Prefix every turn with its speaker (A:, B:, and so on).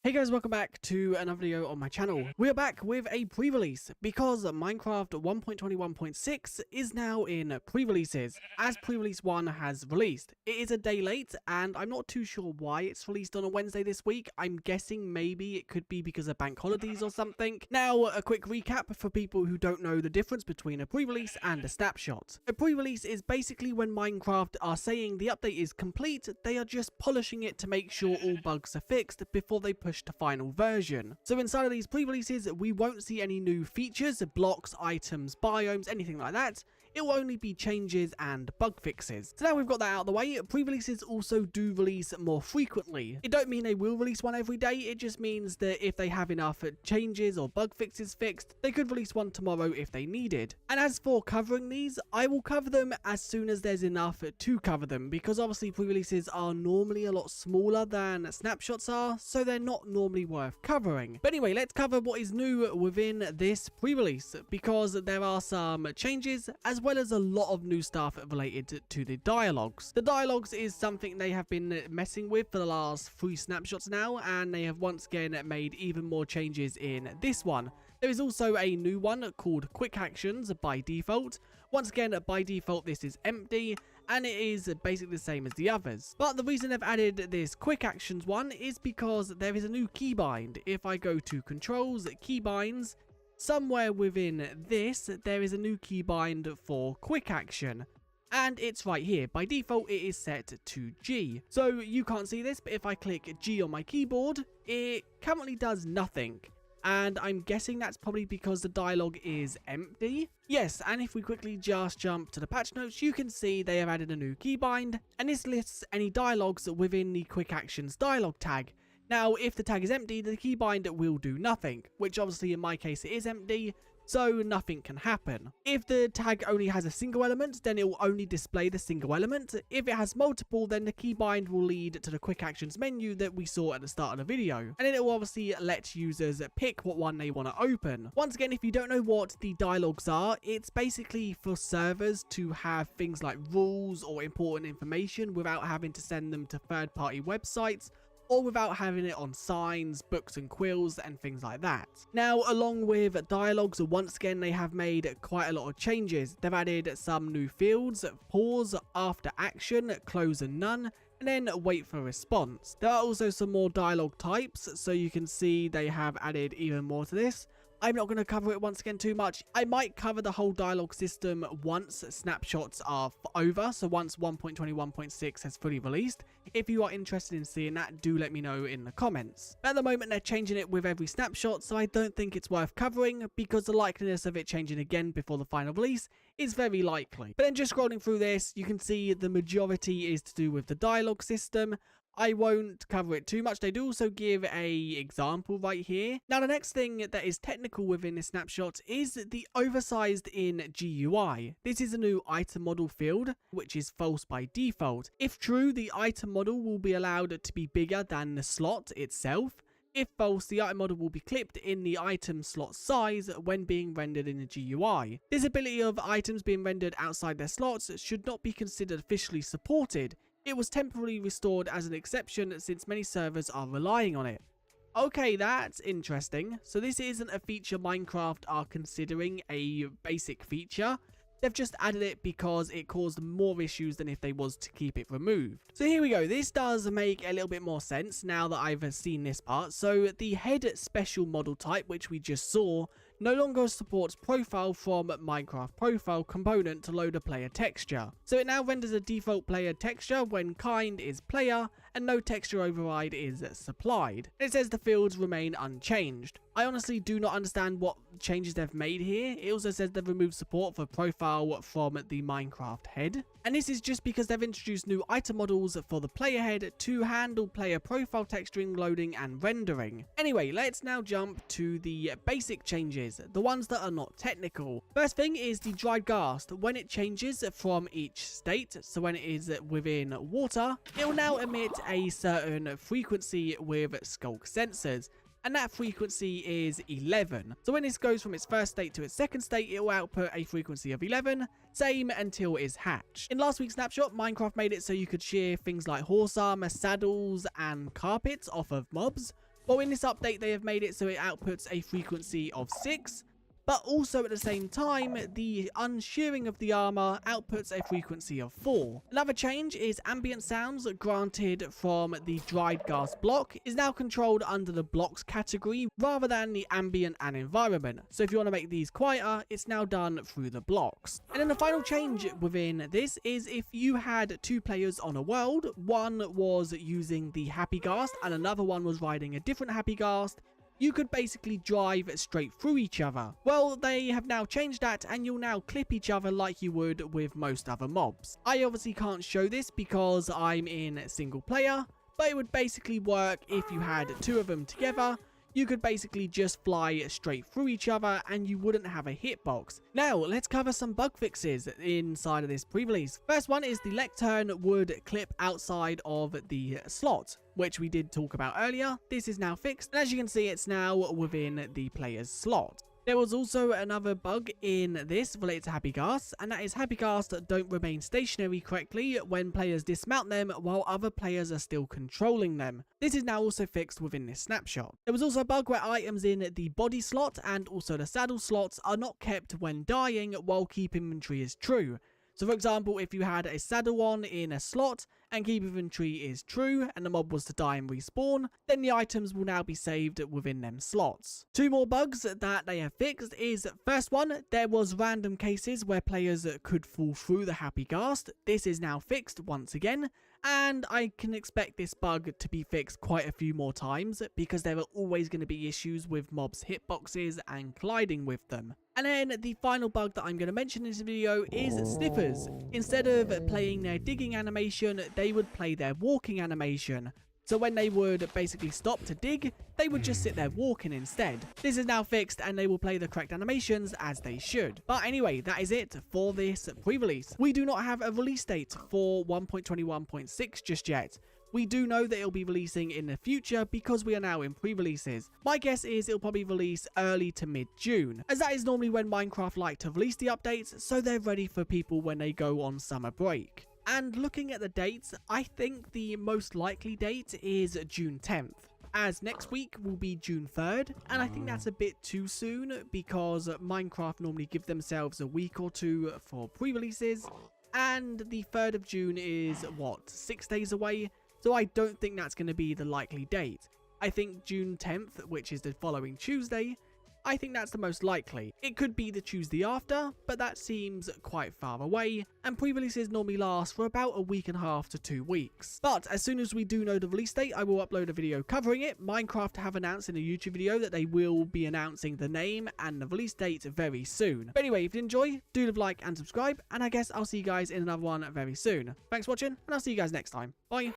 A: Hey guys, welcome back to another video on my channel. We are back with a pre-release because Minecraft 1.21.6 is now in pre-releases, as pre-release 1 has released. It is a day late and I'm not too sure why it's released on a Wednesday this week. I'm guessing maybe it could be because of bank holidays or something. Now, a quick recap for people who don't know the difference between a pre-release and a snapshot. A pre-release is basically when Minecraft are saying the update is complete, they are just polishing it to make sure all bugs are fixed before they push to final version. So inside of these pre-releases, we won't see any new features, blocks, items, biomes, anything like that. It will only be changes and bug fixes. So now we've got that out of the way, pre-releases also do release more frequently. It don't mean they will release one every day, it just means that if they have enough changes or bug fixes fixed, they could release one tomorrow if they needed. And as for covering these, I will cover them as soon as there's enough to cover them, because obviously pre-releases are normally a lot smaller than snapshots are, so they're not normally worth covering. But anyway, let's cover what is new within this pre-release, because there are some changes as well as a lot of new stuff related to the dialogues. The dialogues is something they have been messing with for the last 3 snapshots now, and they have once again made even more changes in this one. There is also a new one called Quick Actions by default. Once again, by default this is empty, and it is basically the same as the others. But the reason I've added this Quick Actions one is because there is a new keybind. If I go to Controls, Keybinds, somewhere within this, there is a new keybind for Quick Action. And it's right here. By default, it is set to G. So you can't see this, but if I click G on my keyboard, it currently does nothing. And I'm guessing that's probably because the dialogue is empty. Yes, and if we quickly just jump to the patch notes, you can see they have added a new keybind, and this lists any dialogues within the Quick Actions dialogue tag. Now, if the tag is empty, the keybind will do nothing, which obviously in my case it is empty, so nothing can happen. If the tag only has a single element, then it will only display the single element. If it has multiple, then the keybind will lead to the Quick Actions menu that we saw at the start of the video. And then it will obviously let users pick what one they want to open. Once again, if you don't know what the dialogues are, it's basically for servers to have things like rules or important information without having to send them to third-party websites, or without having it on signs, books and quills and things like that. Now, along with dialogues, once again they have made quite a lot of changes. They've added some new fields: pause, after action, close and none, and then wait for response. There are also some more dialogue types, so you can see they have added even more to this. I'm not going to cover it once again too much. I might cover the whole dialogue system once snapshots are over, so once 1.21.6 has fully released. If you are interested in seeing that, do let me know in the comments. At the moment, they're changing it with every snapshot, so I don't think it's worth covering, because the likeliness of it changing again before the final release is very likely. But then just scrolling through this, you can see the majority is to do with the dialogue system. I won't cover it too much. They do also give a example right here. Now, the next thing that is technical within this snapshot is the oversized in GUI. This is a new item model field, which is false by default. If true, the item model will be allowed to be bigger than the slot itself. If false, the item model will be clipped in the item slot size when being rendered in the GUI. This ability of items being rendered outside their slots should not be considered officially supported. It was temporarily restored as an exception since many servers are relying on it. Okay, that's interesting. So this isn't a feature Minecraft are considering a basic feature. They've just added it because it caused more issues than if they was to keep it removed. So here we go. This does make a little bit more sense now that I've seen this part. So the head special model type, which we just saw, no longer supports profile from Minecraft profile component to load a player texture. So it now renders a default player texture when kind is player and no texture override is supplied. It says the fields remain unchanged. I honestly do not understand what changes they've made here. It also says they've removed support for profile from the Minecraft head. And this is just because they've introduced new item models for the player head to handle player profile texturing, loading and rendering. Anyway, let's now jump to the basic changes, the ones that are not technical. First thing is the dried ghast. When it changes from each state, so when it is within water, it will now emit a certain frequency with skulk sensors. And that frequency is 11. So when this goes from its first state to its second state, it will output a frequency of 11, same until it is hatched. In last week's snapshot, Minecraft made it so you could shear things like horse armor, saddles, and carpets off of mobs. Well, in this update, they have made it so it outputs a frequency of 6, but also at the same time, the unshearing of the armor outputs a frequency of 4. Another change is ambient sounds granted from the dried gas block is now controlled under the blocks category rather than the ambient and environment. So if you want to make these quieter, it's now done through the blocks. And then the final change within this is if you had 2 players on a world, one was using the happy ghast and another one was riding a different happy ghast, you could basically drive straight through each other. Well, they have now changed that and you'll now clip each other like you would with most other mobs. I obviously can't show this because I'm in single player, but it would basically work if you had 2 of them together. You could basically just fly straight through each other and you wouldn't have a hitbox. Now, let's cover some bug fixes inside of this pre-release. First one is the lectern would clip outside of the slot, which we did talk about earlier. This is now fixed, and as you can see, it's now within the player's slot. There was also another bug in this related to happy ghasts, and that is happy ghasts don't remain stationary correctly when players dismount them while other players are still controlling them. This is now also fixed within this snapshot. There was also a bug where items in the body slot and also the saddle slots are not kept when dying while keep inventory is true. So for example, if you had a saddle on in a slot and keep inventory is true and the mob was to die and respawn, then the items will now be saved within them slots. 2 more bugs that they have fixed is, first one, there was random cases where players could fall through the happy ghast. This is now fixed once again, and I can expect this bug to be fixed quite a few more times because there are always going to be issues with mobs' hitboxes and colliding with them. And then the final bug that I'm going to mention in this video is sniffers. Instead of playing their digging animation, they would play their walking animation. So when they would basically stop to dig, they would just sit there walking instead. This is now fixed and they will play the correct animations as they should. But anyway, that is it for this pre-release. We do not have a release date for 1.21.6 just yet. We do know that it'll be releasing in the future because we are now in pre-releases. My guess is it'll probably release early to mid-June, as that is normally when Minecraft like to release the updates, so they're ready for people when they go on summer break. And looking at the dates, I think the most likely date is June 10th. As next week will be June 3rd, and I think that's a bit too soon because Minecraft normally give themselves a week or 2 for pre-releases, and the 3rd of June is, what, 6 days away? So I don't think that's going to be the likely date. I think June 10th, which is the following Tuesday, I think that's the most likely. It could be the Tuesday after, but that seems quite far away, and pre-releases normally last for about a week and a half to 2 weeks. But as soon as we do know the release date, I will upload a video covering it. Minecraft have announced in a YouTube video that they will be announcing the name and the release date very soon. But anyway, if you enjoy, do leave a like and subscribe, and I guess I'll see you guys in another one very soon. Thanks for watching, and I'll see you guys next time. Bye!